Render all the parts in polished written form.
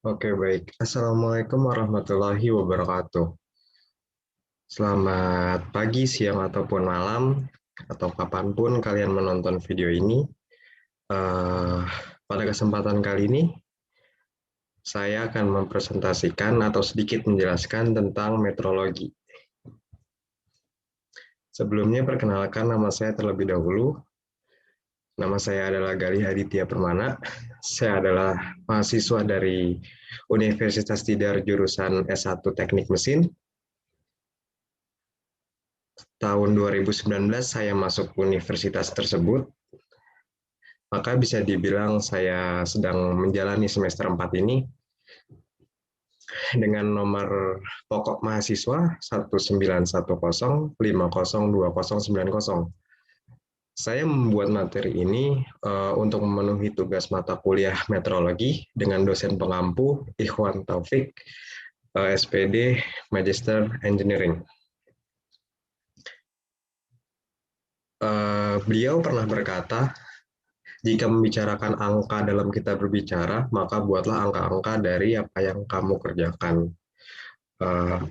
Oke, baik. Assalamualaikum warahmatullahi wabarakatuh. Selamat pagi, siang, ataupun malam, atau kapanpun kalian menonton video ini. Eh, Pada kesempatan kali ini, saya akan mempresentasikan atau sedikit menjelaskan tentang metrologi. Sebelumnya, perkenalkan nama saya terlebih dahulu. Nama saya adalah Galih Aditya Permana. Saya adalah mahasiswa dari Universitas Tidar jurusan S1 Teknik Mesin. Tahun 2019 saya masuk universitas tersebut, maka bisa dibilang saya sedang menjalani semester 4 ini dengan nomor pokok mahasiswa 19105029090. Saya membuat materi ini untuk memenuhi tugas mata kuliah metrologi dengan dosen pengampu Ikhwan Taufik, SPD Magister Engineering. Beliau pernah berkata, jika membicarakan angka dalam kita berbicara, maka buatlah angka-angka dari apa yang kamu kerjakan.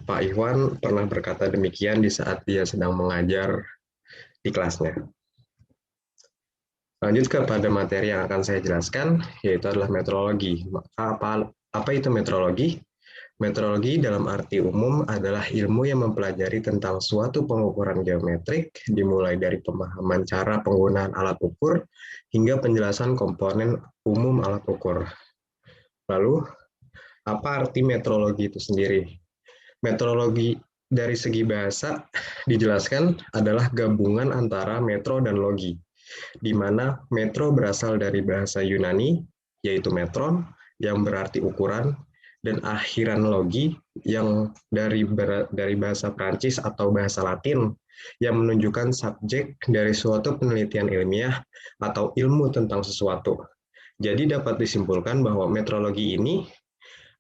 Pak Iwan pernah berkata demikian di saat dia sedang mengajar di kelasnya. Lanjut kepada materi yang akan saya jelaskan, yaitu adalah metrologi. Maka apa itu metrologi? Metrologi dalam arti umum adalah ilmu yang mempelajari tentang suatu pengukuran geometrik, dimulai dari pemahaman cara penggunaan alat ukur hingga penjelasan komponen umum alat ukur. Lalu, apa arti metrologi itu sendiri? Metrologi dari segi bahasa dijelaskan adalah gabungan antara metro dan logi, di mana metro berasal dari bahasa Yunani, yaitu metron, yang berarti ukuran, dan akhiran logi yang dari bahasa Prancis atau bahasa Latin yang menunjukkan subjek dari suatu penelitian ilmiah atau ilmu tentang sesuatu. Jadi dapat disimpulkan bahwa metrologi ini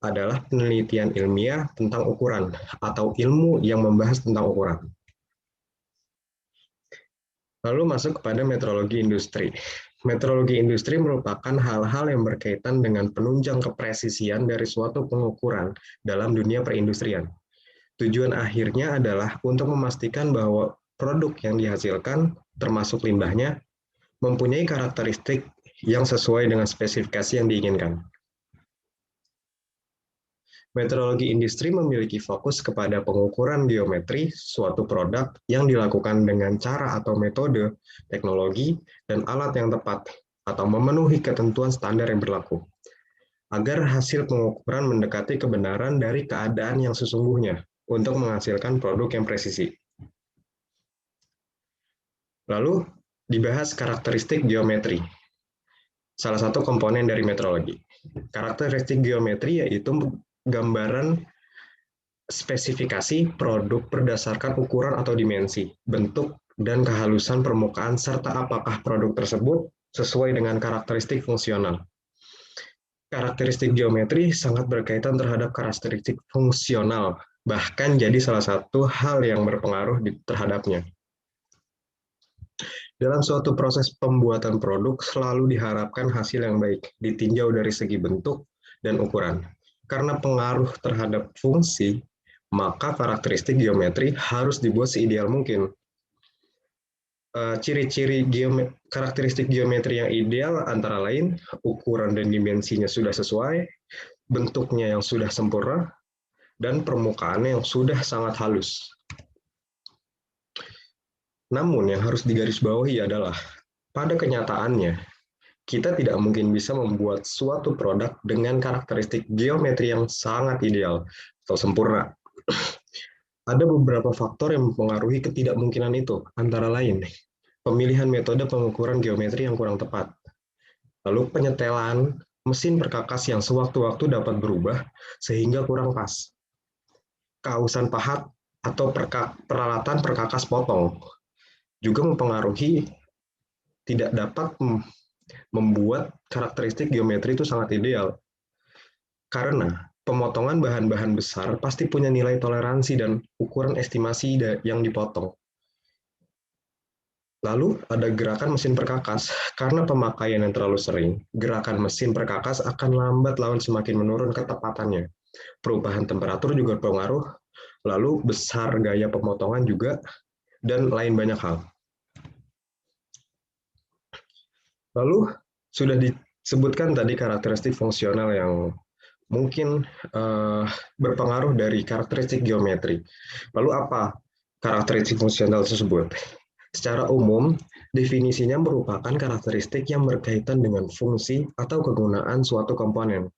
adalah penelitian ilmiah tentang ukuran atau ilmu yang membahas tentang ukuran. Lalu masuk kepada metrologi industri. Metrologi industri merupakan hal-hal yang berkaitan dengan penunjang kepresisian dari suatu pengukuran dalam dunia perindustrian. Tujuan akhirnya adalah untuk memastikan bahwa produk yang dihasilkan, termasuk limbahnya, mempunyai karakteristik yang sesuai dengan spesifikasi yang diinginkan. Metrologi industri memiliki fokus kepada pengukuran geometri suatu produk yang dilakukan dengan cara atau metode, teknologi, dan alat yang tepat atau memenuhi ketentuan standar yang berlaku, agar hasil pengukuran mendekati kebenaran dari keadaan yang sesungguhnya untuk menghasilkan produk yang presisi. Lalu dibahas karakteristik geometri, salah satu komponen dari metrologi. Karakteristik geometri yaitu gambaran spesifikasi produk berdasarkan ukuran atau dimensi, bentuk, dan kehalusan permukaan, serta apakah produk tersebut sesuai dengan karakteristik fungsional. Karakteristik geometri sangat berkaitan terhadap karakteristik fungsional, bahkan jadi salah satu hal yang berpengaruh terhadapnya. Dalam suatu proses pembuatan produk, selalu diharapkan hasil yang baik, ditinjau dari segi bentuk dan ukuran. Karena pengaruh terhadap fungsi, maka karakteristik geometri harus dibuat seideal mungkin. Ciri-ciri karakteristik geometri yang ideal antara lain ukuran dan dimensinya sudah sesuai, bentuknya yang sudah sempurna, dan permukaannya yang sudah sangat halus. Namun yang harus digarisbawahi adalah pada kenyataannya kita tidak mungkin bisa membuat suatu produk dengan karakteristik geometri yang sangat ideal atau sempurna. Ada beberapa faktor yang mempengaruhi ketidakmungkinan itu, antara lain pemilihan metode pengukuran geometri yang kurang tepat, lalu penyetelan mesin perkakas yang sewaktu-waktu dapat berubah sehingga kurang pas, kausan pahat atau peralatan perkakas potong juga mempengaruhi tidak dapat membuat karakteristik geometri itu sangat ideal. Karena pemotongan bahan-bahan besar pasti punya nilai toleransi dan ukuran estimasi yang dipotong. Lalu ada gerakan mesin perkakas. Karena pemakaian yang terlalu sering, gerakan mesin perkakas akan lambat laun semakin menurun kecepatannya. Perubahan temperatur juga berpengaruh, lalu besar gaya pemotongan juga, dan lain banyak hal. Lalu sudah disebutkan tadi karakteristik fungsional yang mungkin berpengaruh dari karakteristik geometri. Lalu apa karakteristik fungsional tersebut? Secara umum, definisinya merupakan karakteristik yang berkaitan dengan fungsi atau kegunaan suatu komponen.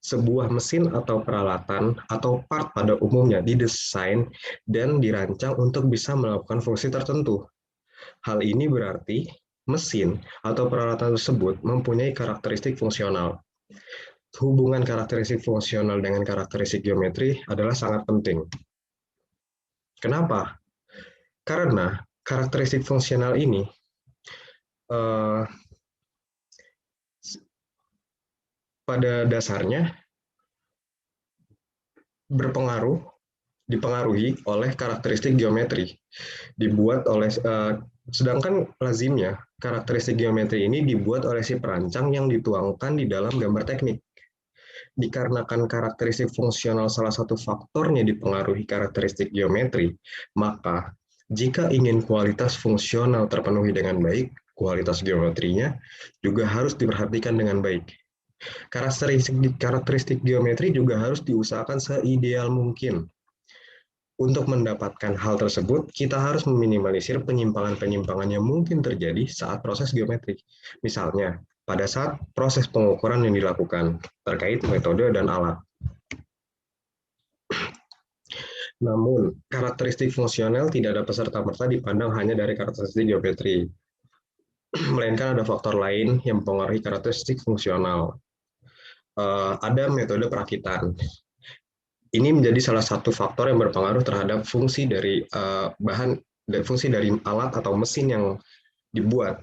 Sebuah mesin atau peralatan atau part pada umumnya didesain dan dirancang untuk bisa melakukan fungsi tertentu. Hal ini berarti mesin atau peralatan tersebut mempunyai karakteristik fungsional. Hubungan karakteristik fungsional dengan karakteristik geometri adalah sangat penting. Kenapa? Karena karakteristik fungsional ini pada dasarnya dipengaruhi oleh karakteristik geometri. Sedangkan lazimnya karakteristik geometri ini dibuat oleh si perancang yang dituangkan di dalam gambar teknik. Dikarenakan karakteristik fungsional salah satu faktornya dipengaruhi karakteristik geometri, maka jika ingin kualitas fungsional terpenuhi dengan baik, kualitas geometrinya juga harus diperhatikan dengan baik. Karakteristik geometri juga harus diusahakan seideal mungkin. Untuk mendapatkan hal tersebut, kita harus meminimalisir penyimpangan-penyimpangan yang mungkin terjadi saat proses geometri. Misalnya, pada saat proses pengukuran yang dilakukan terkait metode dan alat. Namun, karakteristik fungsional tidak dapat serta-merta dipandang hanya dari karakteristik geometri, melainkan ada faktor lain yang mempengaruhi karakteristik fungsional. Ada metode perakitan. Ini menjadi salah satu faktor yang berpengaruh terhadap fungsi dari fungsi dari alat atau mesin yang dibuat.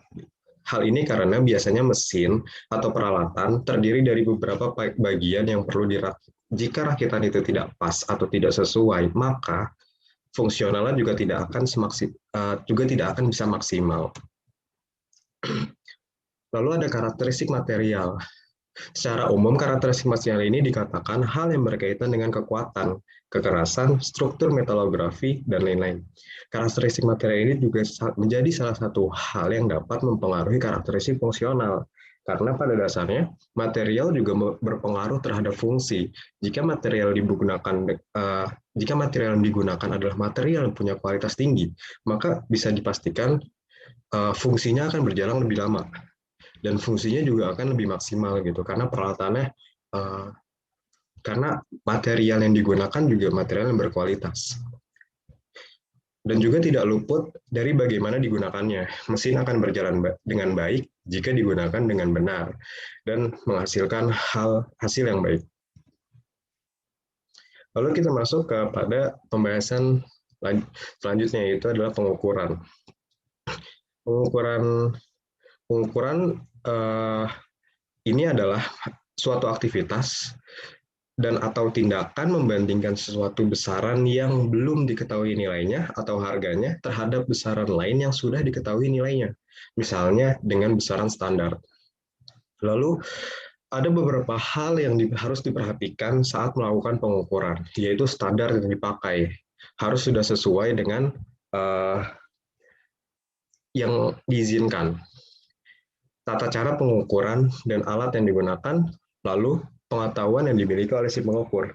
Hal ini karena biasanya mesin atau peralatan terdiri dari beberapa bagian yang perlu dirakit. Jika rakitan itu tidak pas atau tidak sesuai, maka fungsionalnya juga tidak akan bisa maksimal. Lalu ada karakteristik material. Secara umum, karakteristik material ini dikatakan hal yang berkaitan dengan kekuatan, kekerasan, struktur metalografi, dan lain-lain. Karakteristik material ini juga menjadi salah satu hal yang dapat mempengaruhi karakteristik fungsional. Karena pada dasarnya, material juga berpengaruh terhadap fungsi. Jika material yang digunakan adalah material yang punya kualitas tinggi, maka bisa dipastikan fungsinya akan berjalan lebih lama. Dan fungsinya juga akan lebih maksimal gitu karena peralatannya karena material yang digunakan juga material yang berkualitas dan juga tidak luput dari bagaimana digunakannya. Mesin akan berjalan dengan baik jika digunakan dengan benar dan menghasilkan hasil yang baik. Lalu kita masuk kepada pembahasan selanjutnya, yaitu adalah pengukuran. Pengukuran ini adalah suatu aktivitas dan atau tindakan membandingkan sesuatu besaran yang belum diketahui nilainya atau harganya terhadap besaran lain yang sudah diketahui nilainya, misalnya dengan besaran standar. Lalu ada beberapa hal yang harus diperhatikan saat melakukan pengukuran, yaitu standar yang dipakai harus sudah sesuai dengan yang diizinkan. Tata cara pengukuran dan alat yang digunakan, lalu pengetahuan yang dimiliki oleh si pengukur.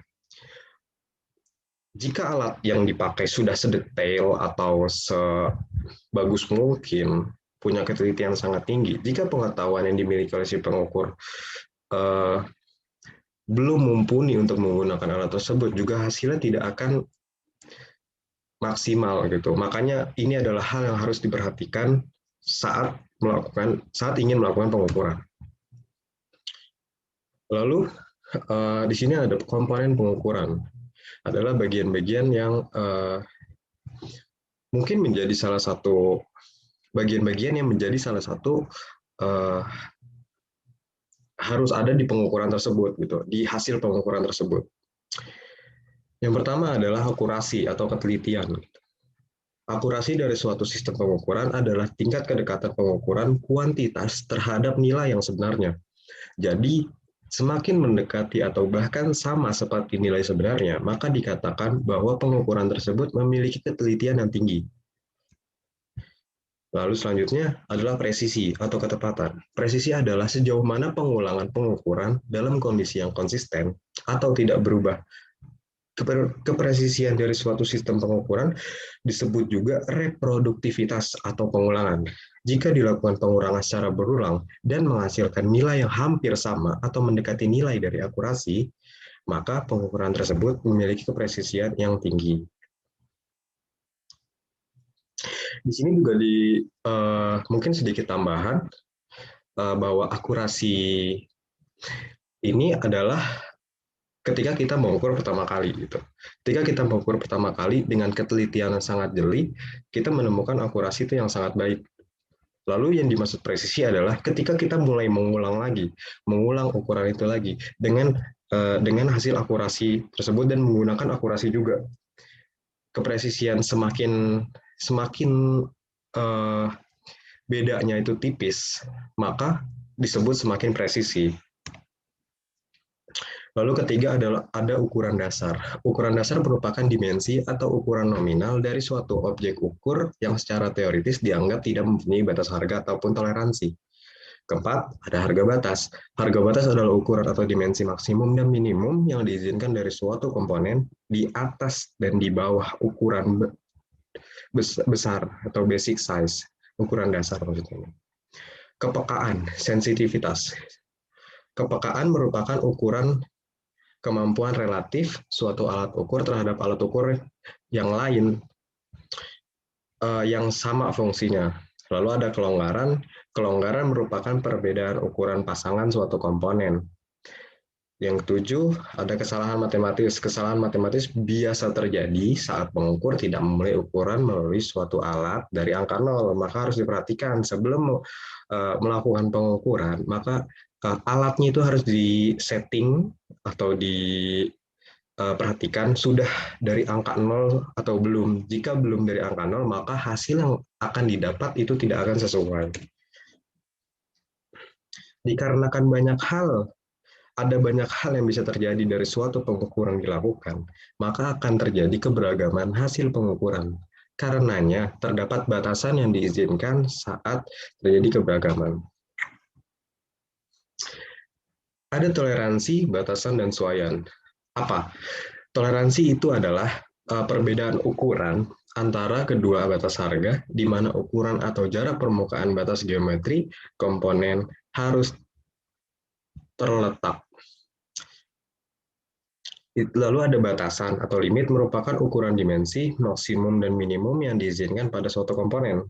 Jika alat yang dipakai sudah sedetail atau sebagus mungkin, punya ketelitian sangat tinggi, jika pengetahuan yang dimiliki oleh si pengukur belum mumpuni untuk menggunakan alat tersebut, juga hasilnya tidak akan maksimal gitu. Makanya ini adalah hal yang harus diperhatikan saat ingin melakukan pengukuran. Lalu di sini ada komponen pengukuran, adalah bagian-bagian yang mungkin menjadi salah satu bagian-bagian yang menjadi salah satu harus ada di pengukuran tersebut gitu, di hasil pengukuran tersebut. Yang pertama adalah akurasi atau ketelitian. Akurasi dari suatu sistem pengukuran adalah tingkat kedekatan pengukuran kuantitas terhadap nilai yang sebenarnya. Jadi, semakin mendekati atau bahkan sama seperti nilai sebenarnya, maka dikatakan bahwa pengukuran tersebut memiliki ketelitian yang tinggi. Lalu selanjutnya adalah presisi atau ketepatan. Presisi adalah sejauh mana pengulangan pengukuran dalam kondisi yang konsisten atau tidak berubah. Kepresisian dari suatu sistem pengukuran disebut juga reproduktivitas atau pengulangan. Jika dilakukan pengulangan secara berulang dan menghasilkan nilai yang hampir sama atau mendekati nilai dari akurasi, maka pengukuran tersebut memiliki kepresisian yang tinggi. Di sini juga mungkin sedikit tambahan bahwa akurasi ini adalah ketika kita mengukur pertama kali gitu. Ketika kita mengukur pertama kali dengan ketelitian yang sangat jeli, kita menemukan akurasi itu yang sangat baik. Lalu yang dimaksud presisi adalah ketika kita mulai mengulang ukuran itu lagi dengan hasil akurasi tersebut dan menggunakan akurasi juga. Kepresisian semakin bedanya itu tipis, maka disebut semakin presisi. Lalu ketiga adalah ada ukuran dasar. Ukuran dasar merupakan dimensi atau ukuran nominal dari suatu objek ukur yang secara teoritis dianggap tidak mempunyai batas harga ataupun toleransi. Keempat, ada harga batas. Harga batas adalah ukuran atau dimensi maksimum dan minimum yang diizinkan dari suatu komponen di atas dan di bawah ukuran besar atau basic size, ukuran dasar maksudnya. Kepekaan, sensitivitas. Kepekaan merupakan ukuran kemampuan relatif suatu alat ukur terhadap alat ukur yang lain yang sama fungsinya. Lalu ada kelonggaran. Kelonggaran merupakan perbedaan ukuran pasangan suatu komponen. Yang ketujuh, ada kesalahan matematis. Kesalahan matematis biasa terjadi saat pengukur tidak memulai ukuran melalui suatu alat dari angka 0. Maka harus diperhatikan sebelum melakukan pengukuran, maka alatnya itu harus di-setting atau diperhatikan sudah dari angka 0 atau belum. Jika belum dari angka 0, maka hasil yang akan didapat itu tidak akan sesuai. Dikarenakan ada banyak hal yang bisa terjadi dari suatu pengukuran dilakukan, maka akan terjadi keberagaman hasil pengukuran. Karenanya, terdapat batasan yang diizinkan saat terjadi keberagaman. Ada toleransi, batasan, dan suaian. Apa? Toleransi itu adalah perbedaan ukuran antara kedua batas harga, di mana ukuran atau jarak permukaan batas geometri komponen harus terletak. Lalu ada batasan atau limit merupakan ukuran dimensi, maksimum dan minimum yang diizinkan pada suatu komponen.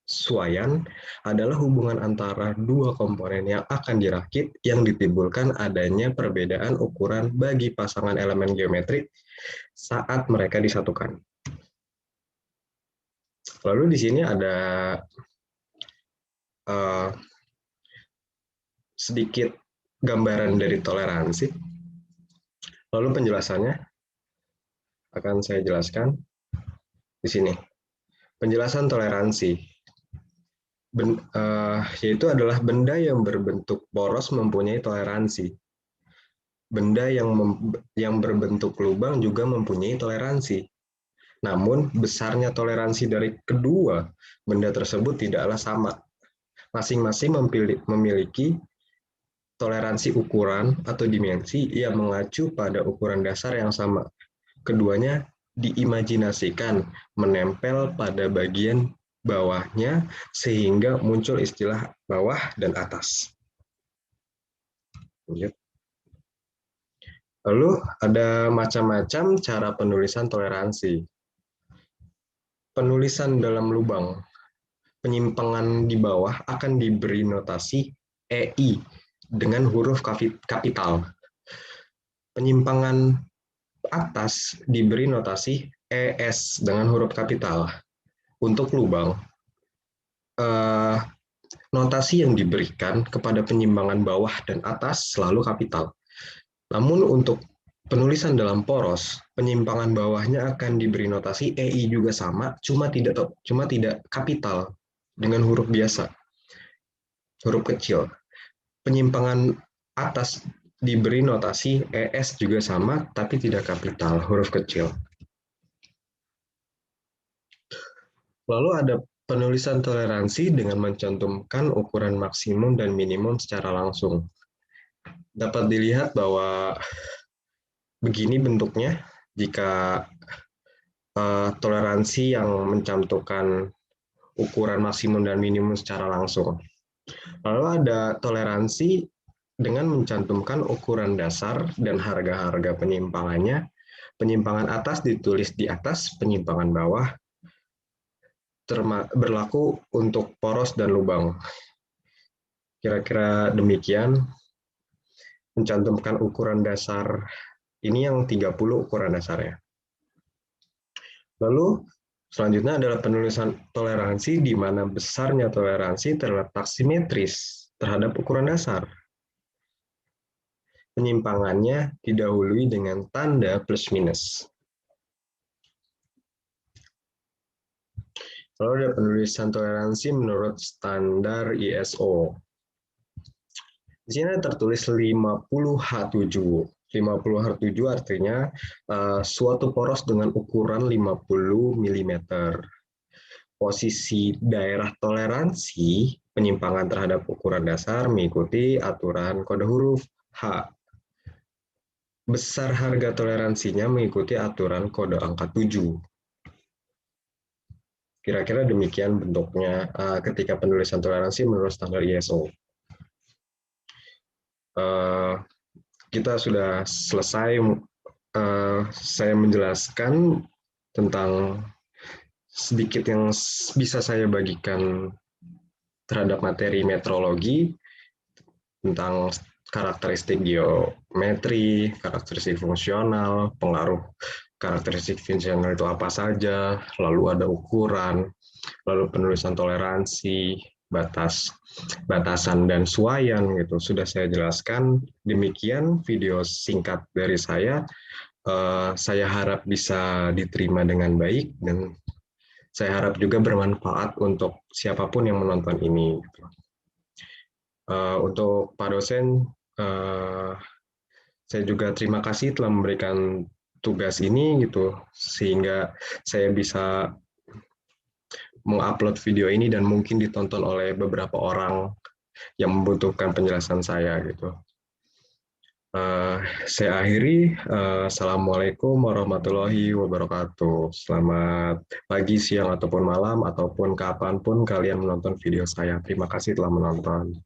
Suaian adalah hubungan antara dua komponen yang akan dirakit yang ditimbulkan adanya perbedaan ukuran bagi pasangan elemen geometrik saat mereka disatukan. Lalu di sini ada sedikit gambaran dari toleransi. Lalu penjelasannya akan saya jelaskan di sini. Penjelasan toleransi yaitu adalah benda yang berbentuk poros mempunyai toleransi. Benda yang berbentuk lubang juga mempunyai toleransi. Namun, besarnya toleransi dari kedua benda tersebut tidaklah sama. Masing-masing memiliki toleransi ukuran atau dimensi yang mengacu pada ukuran dasar yang sama. Keduanya diimajinasikan menempel pada bagian bawahnya sehingga muncul istilah bawah dan atas. Lalu ada macam-macam cara penulisan toleransi. Penulisan dalam lubang. Penyimpangan di bawah akan diberi notasi EI dengan huruf kapital. Penyimpangan atas diberi notasi ES dengan huruf kapital. Untuk lubang, notasi yang diberikan kepada penyimpangan bawah dan atas selalu kapital. Namun untuk penulisan dalam poros, penyimpangan bawahnya akan diberi notasi EI juga sama, cuma tidak kapital dengan huruf biasa, huruf kecil. Penyimpangan atas diberi notasi ES juga sama, tapi tidak kapital, huruf kecil. Lalu ada penulisan toleransi dengan mencantumkan ukuran maksimum dan minimum secara langsung. Dapat dilihat bahwa begini bentuknya jika toleransi yang mencantumkan ukuran maksimum dan minimum secara langsung. Lalu ada toleransi dengan mencantumkan ukuran dasar dan harga-harga penyimpangannya. Penyimpangan atas ditulis di atas, penyimpangan bawah berlaku untuk poros dan lubang. Kira-kira demikian. Mencantumkan ukuran dasar ini yang 30 ukuran dasarnya. Lalu selanjutnya adalah penulisan toleransi di mana besarnya toleransi terletak simetris terhadap ukuran dasar. Penyimpangannya didahului dengan tanda plus minus. Lalu ada penulisan toleransi menurut standar ISO. Di sini tertulis 50H7. 50H7 artinya suatu poros dengan ukuran 50 mm. Posisi daerah toleransi penyimpangan terhadap ukuran dasar mengikuti aturan kode huruf H. Besar harga toleransinya mengikuti aturan kode angka 7. Kira-kira demikian bentuknya ketika penulisan toleransi menurut standar ISO. Kita sudah selesai. Saya menjelaskan tentang sedikit yang bisa saya bagikan terhadap materi metrologi, tentang karakteristik geometri, karakteristik fungsional, pengaruh karakteristik fungsional itu apa saja, lalu ada ukuran, lalu penulisan toleransi, batasan dan suaian gitu sudah saya jelaskan. Demikian video singkat dari saya. Saya harap bisa diterima dengan baik dan saya harap juga bermanfaat untuk siapapun yang menonton ini. Untuk Pak dosen, saya juga terima kasih telah memberikan tugas ini gitu sehingga saya bisa mengupload video ini dan mungkin ditonton oleh beberapa orang yang membutuhkan penjelasan saya gitu. Saya akhiri. Assalamualaikum warahmatullahi wabarakatuh. Selamat pagi, siang, ataupun malam, ataupun kapanpun kalian menonton video saya. Terima kasih telah menonton.